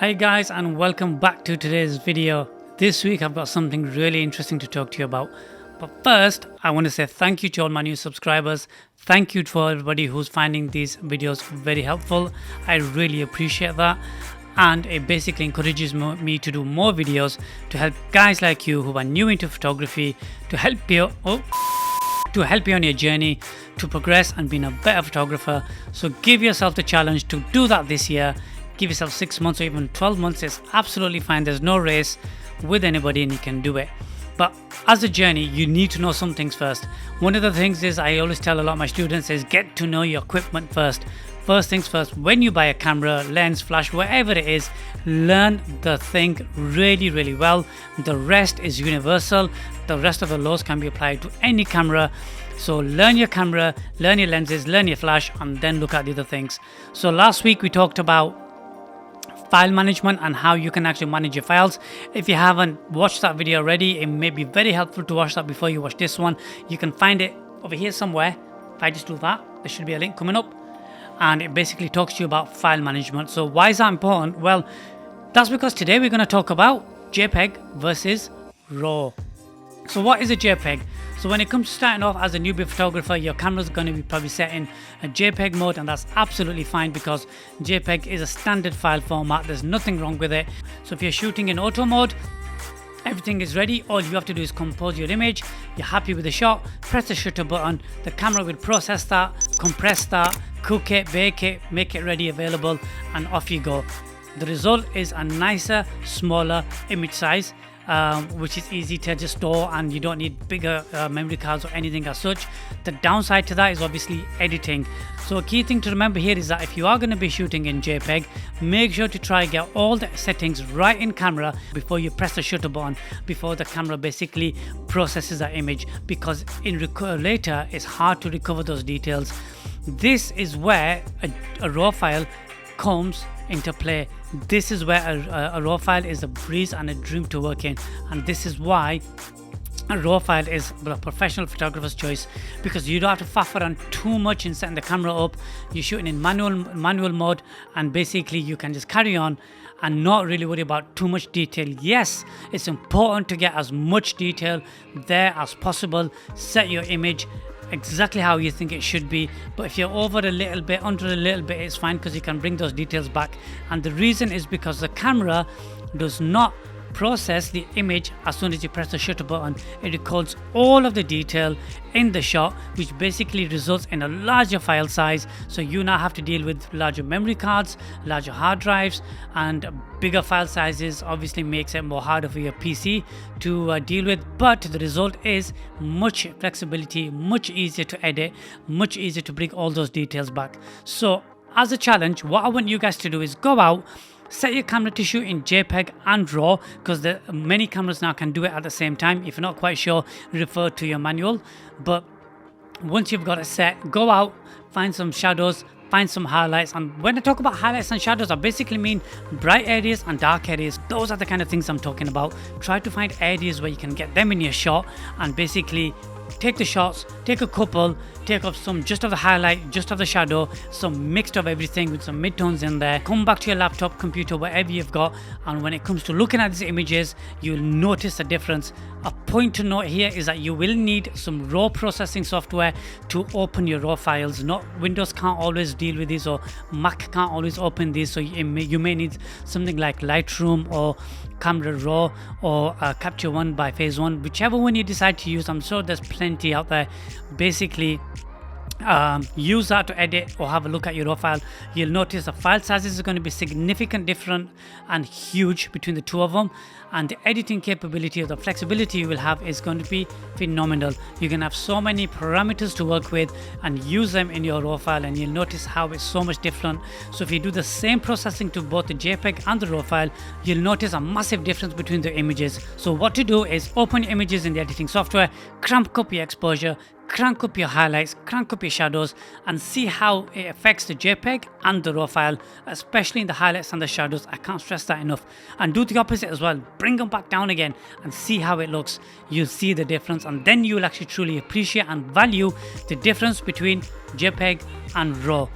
Hi guys, and welcome back to today's video. This week I've got something really interesting to talk to you about. But first, I want to say thank you to all my new subscribers. Thank you to everybody who's finding these videos very helpful. I really appreciate that. And it basically encourages me to do more videos to help guys like you who are new into photography, to help you on your journey to progress and being a better photographer. So give yourself the challenge to do that this year. Give yourself 6 months or even 12 months. It's absolutely fine. There's no race with anybody and you can do it. But as a journey, you need to know some things first. One of the things is I always tell a lot of my students is get to know your equipment first. First things first, when you buy a camera, lens, flash, whatever it is, learn the thing really well. The rest is universal. The rest of the laws can be applied to any camera. So learn your camera, learn your lenses, learn your flash, and then look at the other things. So last week we talked about file management and how you can actually manage your files. If you haven't watched that video already, it may be very helpful to watch that before you watch this one. You can find it over here somewhere. If I just do that, there should be a link coming up, and it basically talks to you about file management. So why is that important? Well, that's because today we're going to talk about JPEG versus RAW. So what is a JPEG? So when it comes to starting off as a newbie photographer, your camera's going to be probably set in a JPEG mode, and that's absolutely fine because JPEG is a standard file format. There's nothing wrong with it. So if you're shooting in auto mode, everything is ready. All you have to do is compose your image. You're happy with the shot, press the shutter button. The camera will process that, compress that, cook it, bake it, make it ready, available, and off you go. The result is a nicer, smaller image size, which is easy to just store, and you don't need bigger memory cards or anything as such. The downside to that is obviously editing. So a key thing to remember here is that if you are going to be shooting in JPEG, make sure to try and get all the settings right in camera before you press the shutter button, before the camera basically processes that image, because later it's hard to recover those details. This is where a RAW file comes into play. This is where a RAW file is a breeze and a dream to work in, and this is why a RAW file is a professional photographer's choice, because you don't have to faff around too much in setting the camera up. You're shooting in manual mode, and basically you can just carry on and not really worry about too much detail. Yes, it's important to get as much detail there as possible. Set your image exactly how you think it should be, but if you're over a little bit, under a little bit, it's fine because you can bring those details back. And the reason is because the camera does not process the image as soon as you press the shutter button. It records all of the detail in the shot, which basically results in a larger file size. So you now have to deal with larger memory cards, larger hard drives, and bigger file sizes. Obviously makes it more harder for your PC to deal with, but the result is much flexibility, much easier to edit, much easier to bring all those details back. So as a challenge, what I want you guys to do is go out, set your camera to shoot in JPEG and RAW, because many cameras now can do it at the same time. If you're not quite sure, refer to your manual. But once you've got it set, go out, find some shadows, find some highlights. And when I talk about highlights and shadows, I basically mean bright areas and dark areas. Those are the kind of things I'm talking about. Try to find areas where you can get them in your shot and basically take the shots, take a couple, take off some just of the highlight, just of the shadow, some mixed of everything with some midtones in there. Come back to your laptop, computer, whatever you've got, and when it comes to looking at these images, you'll notice a difference. A point to note here is that you will need some RAW processing software to open your RAW files. Not Windows can't always deal with these, or Mac can't always open these, so you may need something like Lightroom or Camera Raw or Capture One by Phase One, whichever one you decide to use. I'm sure there's plenty out there. Basically use that to edit or have a look at your RAW file. You'll notice the file sizes are going to be significant different and huge between the two of them, and the editing capability or the flexibility you will have is going to be phenomenal. You can have so many parameters to work with and use them in your RAW file, and you'll notice how it's so much different. So if you do the same processing to both the JPEG and the RAW file, you'll notice a massive difference between the images. So what to do is open your images in the editing software, crank up your exposure, crank up your highlights, crank up your shadows, and see how it affects the JPEG and the RAW file, especially in the highlights and the shadows. I can't stress that enough. And do the opposite as well. Bring them back down again and see how it looks. You'll see the difference, and then you'll actually truly appreciate and value the difference between JPEG and RAW.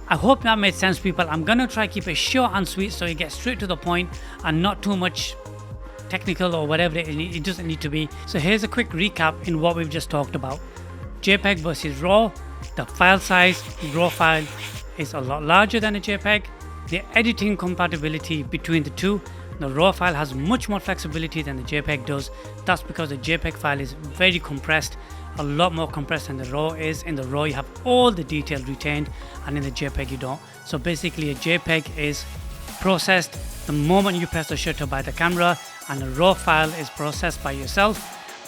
I hope that made sense, people. I'm gonna try keep it short and sweet so you get straight to the point and not too much technical or whatever it doesn't need to be. So here's a quick recap in what we've just talked about. JPEG versus RAW. The file size, RAW file is a lot larger than a JPEG. The editing compatibility between the two. The RAW file has much more flexibility than the JPEG does. That's because the JPEG file is very compressed, a lot more compressed than the RAW is. In the RAW you have all the detail retained, and in the JPEG you don't. So basically a JPEG is processed the moment you press the shutter by the camera, and a RAW file is processed by yourself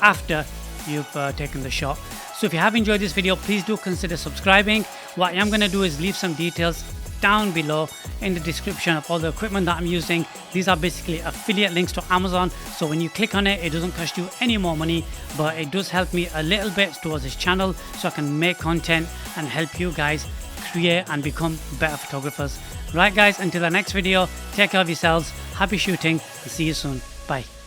after you've taken the shot. So if you have enjoyed this video, please do consider subscribing. What I am going to do is leave some details down below in the description of all the equipment that I'm using. These are basically affiliate links to Amazon, so when you click on it, it doesn't cost you any more money, but it does help me a little bit towards this channel so I can make content and help you guys create and become better photographers. Right guys, until the next video, take care of yourselves, happy shooting, and see you soon. Bye.